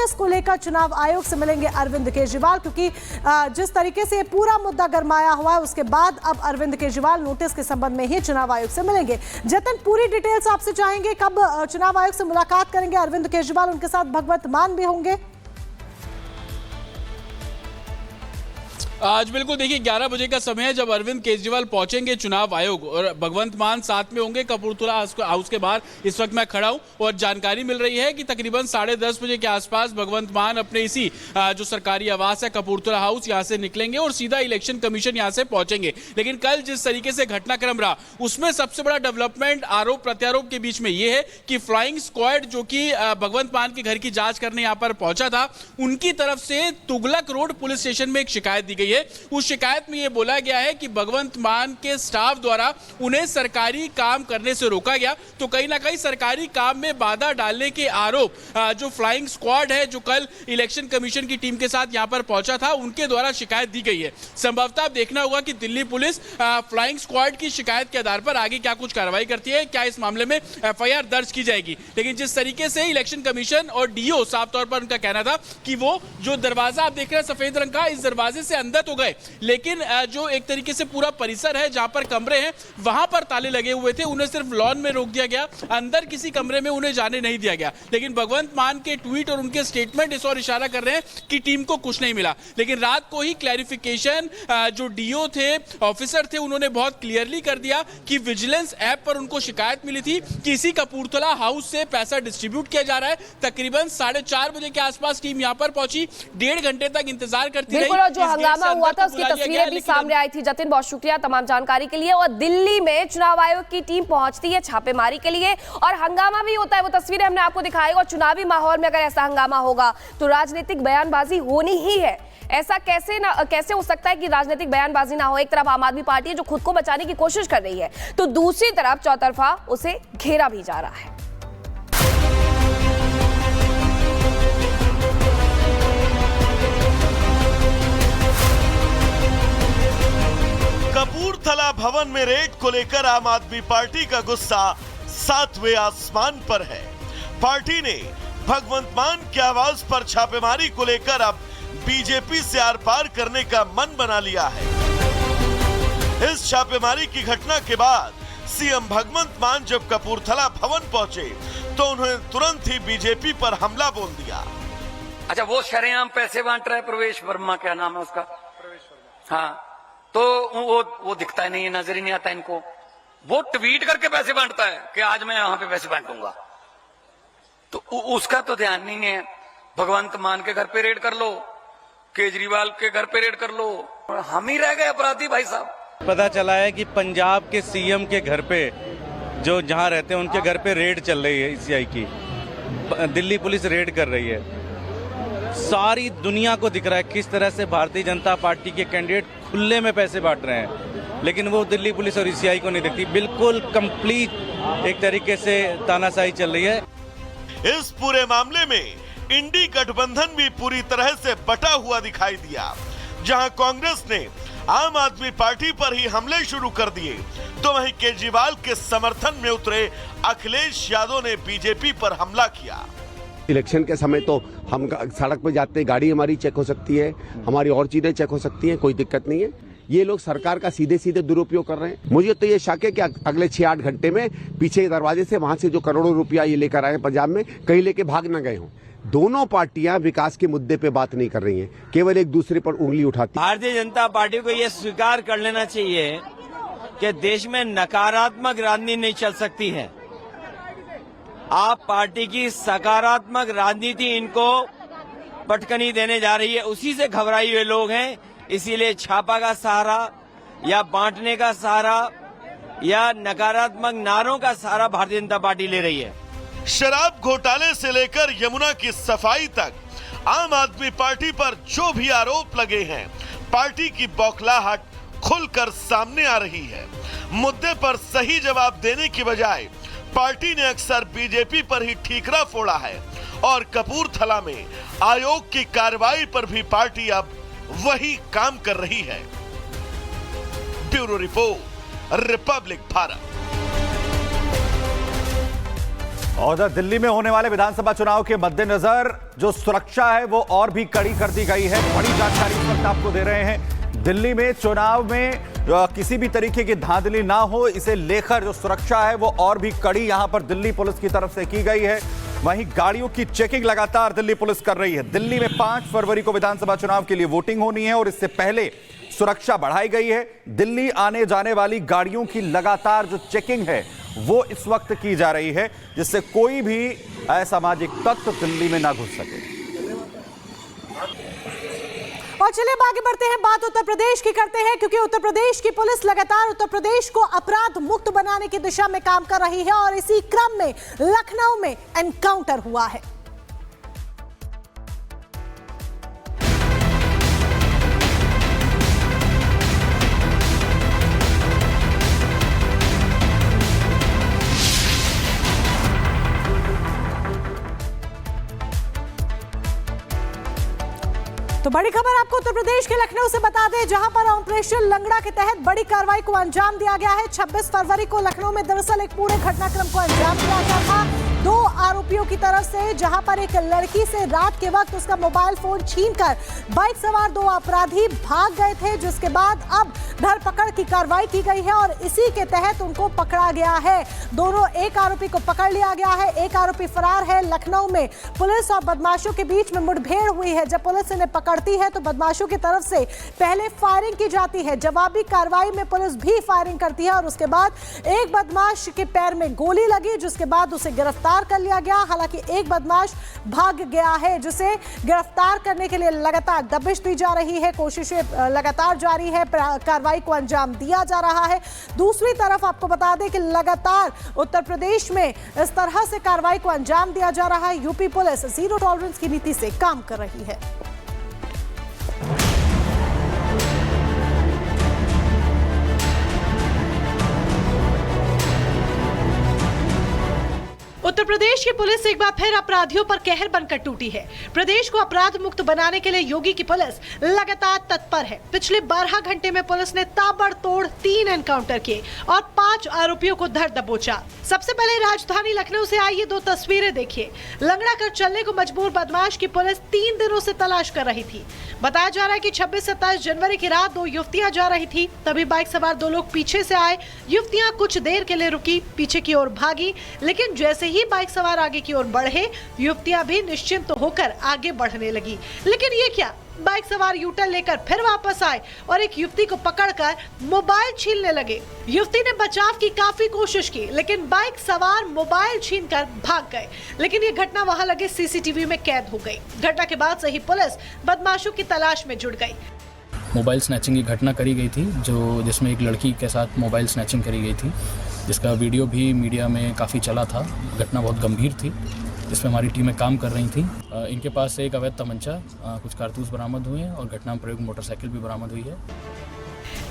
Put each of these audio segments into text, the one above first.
Notice को लेकर चुनाव आयोग से मिलेंगे अरविंद केजरीवाल, क्योंकि जिस तरीके से पूरा मुद्दा गरमाया हुआ है उसके बाद अब अरविंद केजरीवाल नोटिस के संबंध में ही चुनाव आयोग से मिलेंगे। जतिन, पूरी डिटेल्स आपसे चाहेंगे, कब चुनाव आयोग से मुलाकात करेंगे अरविंद केजरीवाल, उनके साथ भगवंत मान भी होंगे? आज बिल्कुल देखिए 11 बजे का समय है जब अरविंद केजरीवाल पहुंचेंगे चुनाव आयोग, और भगवंत मान साथ में होंगे कपूरथला हाउस के बाहर। इस वक्त मैं खड़ा हूं और जानकारी मिल रही है कि तकरीबन 10:30 बजे के आसपास भगवंत मान अपने इसी जो सरकारी आवास है कपूरथला हाउस, यहां से निकलेंगे और सीधा इलेक्शन कमीशन यहां से पहुंचेंगे। लेकिन कल जिस तरीके से घटनाक्रम रहा उसमें सबसे बड़ा डेवलपमेंट आरोप प्रत्यारोप के बीच में यह है कि फ्लाइंग स्क्वाड जो कि भगवंत मान के घर की जांच करने यहां पर पहुंचा था, उनकी तरफ से तुगलक रोड पुलिस स्टेशन में एक शिकायत दी गई। उस शिकायत में यह बोला गया है कि भगवंत मान के स्टाफ द्वारा उन्हें सरकारी काम करने से रोका गया। तो कहीं ना कहीं सरकारी काम में बाधा डालने के आरोप जो फ्लाइंग स्क्वाड है जो कल इलेक्शन कमीशन की टीम के साथ यहां पर पहुंचा था, उनके द्वारा शिकायत दी गई है। संभवतः अब देखना होगा कि दिल्ली पुलिस फ्लाइंग स्क्वाड की शिकायत के आधार पर आगे क्या कुछ कार्रवाई करती है, क्या इस मामले में एफआईआर दर्ज की जाएगी। लेकिन जिस तरीके से इलेक्शन कमीशन और डीओ साफ तौर पर उनका कहना था कि वो जो दरवाजा आप देख रहे हैं सफेद रंग का, इस दरवाजे से अंदर तो गए, लेकिन जो एक तरीके से पूरा परिसर है जहां पर कमरे हैं वहां पर ताले लगे हुए थे, उन्हें सिर्फ लॉन में रोक दिया गया, अंदर किसी कमरे में उन्हें जाने नहीं दिया गया। लेकिन भगवंत मान के ट्वीट और उनके स्टेटमेंट इस ओर इशारा कर रहे हैं कि टीम को कुछ नहीं मिला। लेकिन रात को ही क्लैरिफिकेशन जो डीओ थे, ऑफिसर थे, उन्होंने बहुत क्लियरली कर दिया कि विजिलेंस ऐप पर उनको शिकायत मिली थी कि इसी कपूरथला हाउस से पैसा डिस्ट्रीब्यूट किया जा रहा है। तकरीबन 4:30 बजे के आसपास टीम यहां पर पहुंची, 1.5 घंटे तक इंतजार करती रही। जो हंगामा हुआ था उसकी तस्वीरें भी सामने आई थी। जतिन, बहुत शुक्रिया तमाम जानकारी के लिए। और दिल्ली में चुनाव आयोग की टीम पहुंचती है छापेमारी के लिए और हंगामा भी होता है, वो तस्वीरें हमने आपको दिखाई। और चुनावी माहौल में अगर ऐसा हंगामा होगा तो राजनीतिक बयानबाजी होनी ही है। ऐसा कैसे हो सकता है कि राजनीतिक बयानबाजी ना हो? एक तरफ आम आदमी पार्टी है जो खुद को बचाने की कोशिश कर रही है, तो दूसरी तरफ चौतरफा उसे घेरा भी जा रहा है। कपूरथला भवन में रेड को लेकर आम आदमी पार्टी का गुस्सा 7वें आसमान पर है। पार्टी ने भगवंत मान के आवास पर छापेमारी को लेकर अब बीजेपी से आर पार करने का मन बना लिया है। इस छापेमारी की घटना के बाद सीएम भगवंत मान जब कपूरथला भवन पहुंचे तो उन्होंने तुरंत ही बीजेपी पर हमला बोल दिया। अच्छा, वो शरेआम पैसे बांट रहा है प्रवेश वर्मा, क्या नाम है उसका? हाँ, तो वो दिखता ही नहीं है, नजर ही नहीं आता इनको। वो ट्वीट करके पैसे बांटता है कि आज मैं यहां पे पैसे बांटूंगा, तो उसका तो ध्यान नहीं है। भगवंत मान के घर पे रेड कर लो, केजरीवाल के घर पे रेड कर लो, हम ही रह गए अपराधी भाई साहब। पता चला है कि पंजाब के सीएम के घर पे, जो जहां रहते हैं उनके घर पे रेड चल रही है ईसीआई की। दिल्ली पुलिस रेड कर रही है। सारी दुनिया को दिख रहा है किस तरह से भारतीय जनता पार्टी के कैंडिडेट खुले में पैसे बांट रहे हैं, लेकिन वो दिल्ली पुलिस और ईसीआई को नहीं दिखती। बिल्कुल कंप्लीट एक तरीके से तानाशाही चल रही है। इस पूरे मामले में इंडी गठबंधन भी पूरी तरह से बटा हुआ दिखाई दिया। जहां कांग्रेस ने आम आदमी पार्टी पर ही हमले शुरू कर दिए, तो वहीं केजरीवाल के समर्थन में उतरे अखिलेश यादव ने बीजेपी पर हमला किया। इलेक्शन के समय तो हम सड़क पर जाते हैं, गाड़ी हमारी चेक हो सकती है, हमारी और चीजें चेक हो सकती हैं, कोई दिक्कत नहीं है। ये लोग सरकार का सीधे सीधे दुरुपयोग कर रहे हैं। मुझे तो ये शक है कि अगले 6-8 घंटे में पीछे दरवाजे से वहां से जो करोड़ों रुपया ये लेकर आए पंजाब में, कहीं लेके भाग न गए हों। दोनों पार्टियां विकास के मुद्दे पे बात नहीं कर रही हैं, केवल एक दूसरे पर उंगली उठाती। भारतीय जनता पार्टी को यह स्वीकार कर लेना चाहिए कि देश में नकारात्मक राजनीति नहीं चल सकती है। आप पार्टी की सकारात्मक राजनीति इनको पटकनी देने जा रही है, उसी से घबराए हुए लोग हैं। इसीलिए छापा का सहारा या बांटने का सहारा या नकारात्मक नारों का सहारा भारतीय जनता पार्टी ले रही है। शराब घोटाले से लेकर यमुना की सफाई तक आम आदमी पार्टी पर जो भी आरोप लगे हैं, पार्टी की बौखलाहट खुलकर सामने आ रही है। मुद्दे पर सही जवाब देने की बजाय पार्टी ने अक्सर बीजेपी पर ही ठीकरा फोड़ा है और कपूरथला में आयोग की कार्रवाई पर भी पार्टी अब वही काम कर रही है। Bureau report, Republic Bharat. और उधर दिल्ली में होने वाले विधानसभा चुनाव के मद्देनजर जो सुरक्षा है वो और भी कड़ी कर दी गई है। बड़ी जानकारी इस वक्त आपको दे रहे हैं। दिल्ली में चुनाव में किसी भी तरीके की धांधली ना हो, इसे लेकर जो सुरक्षा है वो और भी कड़ी यहां पर दिल्ली पुलिस की तरफ से की गई है। वहीं गाड़ियों की चेकिंग लगातार दिल्ली पुलिस कर रही है। दिल्ली में 5 फरवरी को विधानसभा चुनाव के लिए वोटिंग होनी है और इससे पहले सुरक्षा बढ़ाई गई है। दिल्ली आने जाने वाली गाड़ियों की लगातार जो चेकिंग है वो इस वक्त की जा रही है, जिससे कोई भी असामाजिक तत्व दिल्ली में ना घुस सके। और चलिए अब आगे बढ़ते हैं, बात उत्तर प्रदेश की करते हैं, क्योंकि उत्तर प्रदेश की पुलिस लगातार उत्तर प्रदेश को अपराध मुक्त बनाने की दिशा में काम कर रही है और इसी क्रम में लखनऊ में एनकाउंटर हुआ है। तो बड़ी खबर आपको उत्तर प्रदेश के लखनऊ से बता दें, जहां पर ऑपरेशन लंगड़ा के तहत बड़ी कार्रवाई को अंजाम दिया गया है। 26 फरवरी को लखनऊ में दरअसल एक पूरे घटनाक्रम को अंजाम दिया गया था 2 आरोपियों की तरफ से, जहां पर एक लड़की से रात के वक्त उसका मोबाइल फोन छीनकर बाइक सवार 2 अपराधी भाग गए थे, जिसके बाद अब धरपकड़ की कार्रवाई की गई है और इसी के तहत उनको पकड़ा गया है। एक आरोपी को पकड़ लिया गया है, एक आरोपी फरार है। लखनऊ में पुलिस और बदमाशों के बीच में मुठभेड़ हुई है। जब पुलिस इन्हें पकड़ती है तो बदमाशों की तरफ से पहले फायरिंग की जाती है। जवाबी कार्रवाई में पुलिस भी फायरिंग करती है और उसके बाद एक बदमाश के पैर में गोली लगी, जिसके बाद उसे गिरफ्तार कर लिया गया। हालांकि एक बदमाश भाग गया है, जिसे गिरफ्तार करने के लिए लगातार दबिश दी जा रही है, कोशिशें लगातार जारी है, कार्रवाई को अंजाम दिया जा रहा है। दूसरी तरफ आपको बता दें कि लगातार उत्तर प्रदेश में इस तरह से कार्रवाई को अंजाम दिया जा रहा है। यूपी पुलिस जीरो टॉलरेंस की नीति से काम कर रही है। उत्तर प्रदेश की पुलिस एक बार फिर अपराधियों पर कहर बनकर टूटी है। प्रदेश को अपराध मुक्त बनाने के लिए योगी की पुलिस लगातार तत्पर है। पिछले 12 घंटे में पुलिस ने ताबड़तोड़ 3 एनकाउंटर किए और 5 आरोपियों को धर दबोचा। सबसे पहले राजधानी लखनऊ से आई ये 2 तस्वीरें देखिए। लंगड़ा कर चलने को मजबूर बदमाश की पुलिस 3 दिनों से तलाश कर रही थी। बताया जा रहा है कि 26-27 जनवरी की रात 2 युवतियां जा रही थी, तभी बाइक सवार 2 लोग पीछे से आए। युवतियां कुछ देर के लिए रुकी, पीछे की ओर भागी, लेकिन जैसे ही बाइक सवार आगे की ओर बढ़े, युवतियां भी निश्चिंत होकर आगे बढ़ने लगी। लेकिन ये क्या, बाइक सवार यूटर्न लेकर फिर वापस आए और एक युवती को पकड़कर मोबाइल छीनने लगे। युवती ने बचाव की काफी कोशिश की, लेकिन बाइक सवार मोबाइल छीनकर भाग गए। लेकिन ये घटना वहां लगे सीसीटीवी में कैद हो गई। घटना के बाद से ही पुलिस बदमाशों की तलाश में जुट गई। मोबाइल स्नैचिंग की घटना करी गई थी, जिसमें एक लड़की के साथ मोबाइल स्नैचिंग करी गई थी, जिसका वीडियो भी मीडिया में काफ़ी चला था। घटना बहुत गंभीर थी, जिसमें हमारी टीमें काम कर रही थी। इनके पास से एक अवैध तमंचा, कुछ कारतूस बरामद हुए हैं और घटना में प्रयुक्त मोटरसाइकिल भी बरामद हुई है।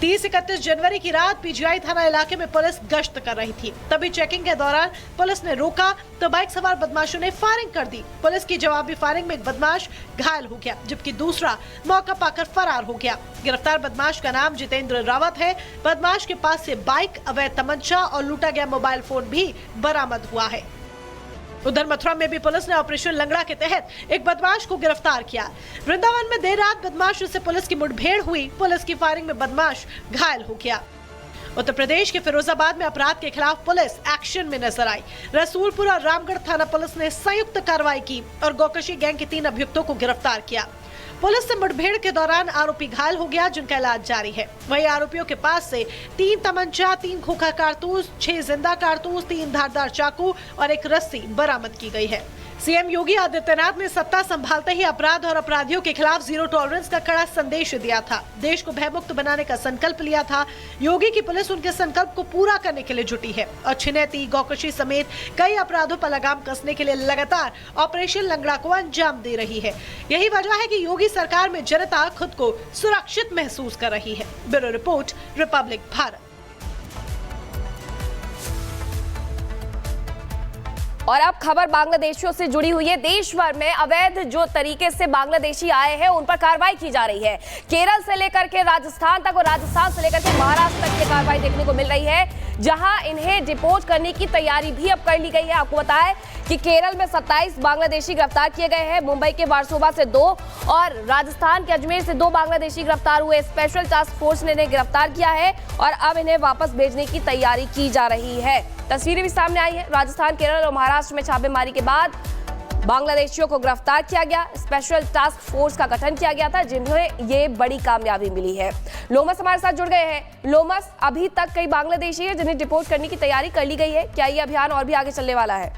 30-31 जनवरी की रात पीजीआई थाना इलाके में पुलिस गश्त कर रही थी, तभी चेकिंग के दौरान पुलिस ने रोका तो बाइक सवार बदमाशों ने फायरिंग कर दी। पुलिस की जवाबी फायरिंग में एक बदमाश घायल हो गया, जबकि दूसरा मौका पाकर फरार हो गया। गिरफ्तार बदमाश का नाम जितेंद्र रावत है। बदमाश के पास से बाइक, अवैध तमंचा और लूटा गया मोबाइल फोन भी बरामद हुआ है। उधर मथुरा में भी पुलिस ने ऑपरेशन लंगड़ा के तहत एक बदमाश को गिरफ्तार किया। वृंदावन में देर रात बदमाशों से पुलिस की मुठभेड़ हुई। पुलिस की फायरिंग में बदमाश घायल हो गया। उत्तर प्रदेश के फिरोजाबाद में अपराध के खिलाफ पुलिस एक्शन में नजर आई। रसूलपुर और रामगढ़ थाना पुलिस ने संयुक्त कार्रवाई की और गोकशी गैंग के 3 अभियुक्तों को गिरफ्तार किया। पुलिस से मुठभेड़ के दौरान आरोपी घायल हो गया, जिनका इलाज जारी है। वहीं आरोपियों के पास से 3 तमंचा, 3 खोखा कारतूस, 6 जिंदा कारतूस, 3 धारदार चाकू और 1 रस्सी बरामद की गई है। सीएम योगी आदित्यनाथ ने सत्ता संभालते ही अपराध और अपराधियों के खिलाफ जीरो टॉलरेंस का कड़ा संदेश दिया था। देश को भयमुक्त बनाने का संकल्प लिया था। योगी की पुलिस उनके संकल्प को पूरा करने के लिए जुटी है और छिनैती, गोकशी समेत कई अपराधों पर लगाम कसने के लिए लगातार ऑपरेशन लंगड़ा को अंजाम दे रही है। यही वजह है कि योगी सरकार में जनता खुद को सुरक्षित महसूस कर रही है। Bureau report, Republic Bharat. और अब खबर बांग्लादेशियों से जुड़ी हुई है। देश भर में अवैध जो तरीके से बांग्लादेशी आए हैं उन पर कार्रवाई की जा रही है। केरल से लेकर के राजस्थान तक और राजस्थान से लेकर के महाराष्ट्र तक की कार्रवाई देखने को मिल रही है, जहां इन्हें डिपोर्ट करने की तैयारी भी अब कर ली गई है। आपको बताएं कि केरल में 27 बांग्लादेशी गिरफ्तार किए गए हैं, मुंबई के वारसोवा से 2 और राजस्थान के अजमेर से 2 बांग्लादेशी गिरफ्तार हुए। स्पेशल टास्क फोर्स ने इन्हें गिरफ्तार किया है और अब इन्हें वापस भेजने की तैयारी की जा रही है। तस्वीरें भी सामने आई है। राजस्थान, केरल और महाराष्ट्र में छापेमारी के बाद बांग्लादेशियों को गिरफ्तार किया गया। स्पेशल टास्क फोर्स का गठन किया गया था, जिन्हें ये बड़ी कामयाबी मिली है। लोमस हमारे साथ जुड़ गए हैं। लोमस, अभी तक कई बांग्लादेशी है जिन्हें डिपोर्ट करने की तैयारी कर ली गई है, क्या ये अभियान और भी आगे चलने वाला है?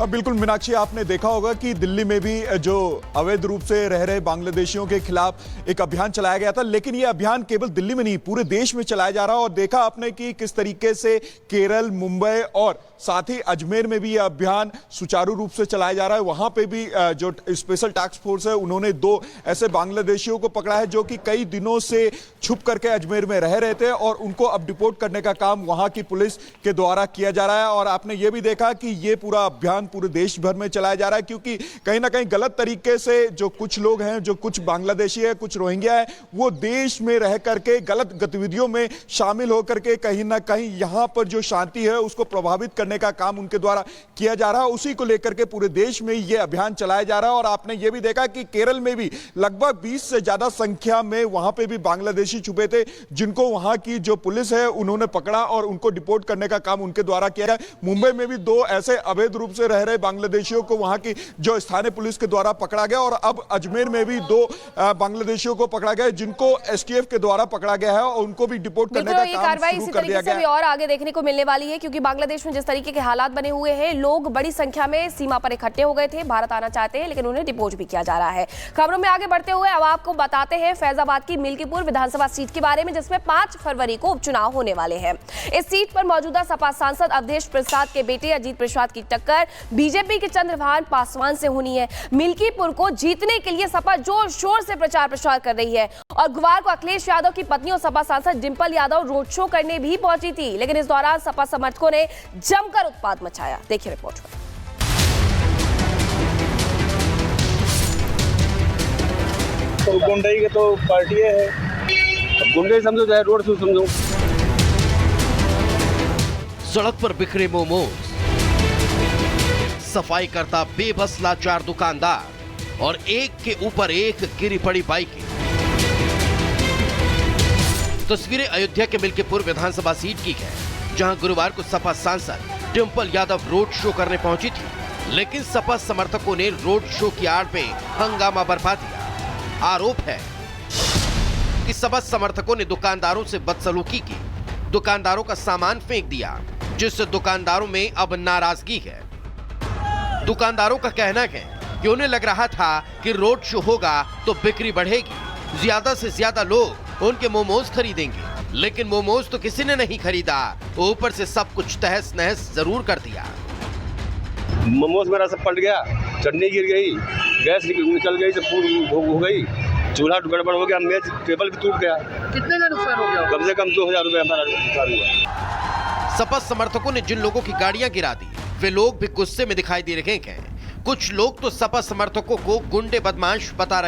बिल्कुल मीनाक्षी, आपने देखा होगा कि दिल्ली में भी जो अवैध रूप से रह रहे बांग्लादेशियों के खिलाफ एक अभियान चलाया गया था, लेकिन ये अभियान केवल दिल्ली में नहीं पूरे देश में चलाया जा रहा है। और देखा आपने कि किस तरीके से केरल, मुंबई और साथ ही अजमेर में भी यह अभियान सुचारू रूप से चलाया जा रहा है। वहां पे भी जो स्पेशल टास्क फोर्स है उन्होंने 2 ऐसे बांग्लादेशियों को पकड़ा है जो कि कई दिनों से छुप करके अजमेर में रह रहे थे और उनको अब डिपोर्ट करने का काम वहां की पुलिस के द्वारा किया जा रहा है। और आपने ये भी देखा कि ये पूरा अभियान पूरे देश भर में चलाया जा रहा है, क्योंकि कहीं ना कहीं गलत तरीके से जो कुछ लोग हैं, जो कुछ बांग्लादेशी है, कुछ रोहिंग्या है, वो देश में रह करके गलत गतिविधियों में शामिल होकर के कहीं ना कहीं यहां पर जो शांति है उसको प्रभावित करने का काम उनके द्वारा किया जा रहा है। उसी को लेकर के पूरे देश में यह अभियान चलाया जा रहा है। और आपने ये भी देखा कि केरल में भी लगभग 20 से ज्यादा संख्या में वहां पे भी बांग्लादेशी छुपे थे, जिनको वहां की जो पुलिस है उन्होंने पकड़ा और उनको डिपोर्ट करने का काम उनके द्वारा किया गया। मुंबई में भी 2 ऐसे अवैध रूप से रह रहे बांग्लादेशियों को वहां की जो स्थानीय पुलिस के द्वारा पकड़ा गया। और अब अजमेर में भी 2 बांग्लादेशियों को पकड़ा गया, जिनको एसटीएफ के द्वारा पकड़ा गया है और उनको भी डिपोर्ट करने का काम शुरू कर दिया गया है। और आगे देखने को मिलने वाली है, क्योंकि बांग्लादेश में जिस तरीके के हालात बने हुए हैं, लोग बड़ी संख्या में सीमा पर इकट्ठे हो गए थे, भारत आना चाहते हैं, लेकिन उन्हें डिपोर्ट भी किया जा रहा है। खबरों में आगे बढ़ते हुए अब आपको बताते हैं फैजाबाद की मिल्कीपुर विधानसभा सीट के बारे में, जिसमें 5 फरवरी को उपचुनाव होने वाले हैं। इस सीट पर मौजूदा सपा सांसद अवधेश प्रसाद के बेटे अजीत प्रसाद की टक्कर बीजेपी के चंद्रभान पासवान से होनी है। मिल्कीपुर को जीतने के लिए सपा जोर शोर से प्रचार प्रसार कर रही है और गुरुवार को अखिलेश यादव की पत्नी और सपा सांसद डिंपल यादव रोड शो करने भी पहुंची थी, लेकिन इस दौरान सपा समर्थकों ने जमकर उत्पात मचाया। देखिए रिपोर्ट में। तो गुंडई के तो पार्टी है, गुंडे समझो चाहे रोड शो समझो। सड़क पर बिखरे मोमोज, सफाई करता बेबस लाचार दुकानदार और एक के ऊपर एक गिरी पड़ी बाइकें। तस्वीरें अयोध्या के मिल्कीपुर विधानसभा सीट की है, जहां गुरुवार को सपा सांसद डिंपल यादव रोड शो करने पहुंची थी, लेकिन सपा समर्थकों ने रोड शो की आड़ में हंगामा बरपा दिया। आरोप है कि सपा समर्थकों ने दुकानदारों से बदसलूकी की, दुकानदारों का सामान फेंक दिया, जिससे दुकानदारों में अब नाराजगी है। दुकानदारों का कहना है कि उन्हें लग रहा था कि रोड शो होगा तो बिक्री बढ़ेगी, ज्यादा से ज्यादा लोग उनके मोमोज खरीदेंगे, लेकिन मोमोज तो किसी ने नहीं खरीदा, ऊपर से सब कुछ तहस नहस जरूर कर दिया। मोमोज मेरा सब पलट गया, चटनी गिर गई, गैस निकल गई, सब हो गई, चूल्हा गड़बड़ हो गया, मेज टेबल भी टूट गया। कितने का नुकसान हो गया? कम से कम 2000 रुपए हमारा नुकसान हुआ। सपा समर्थकों ने जिन लोगों की गाड़ियां गिरा दी, वे लोग भी गुस्से में दिखाई दे रहे हैं। कुछ लोग तो सपा समर्थकों को गुंडे बदमाश बता रहे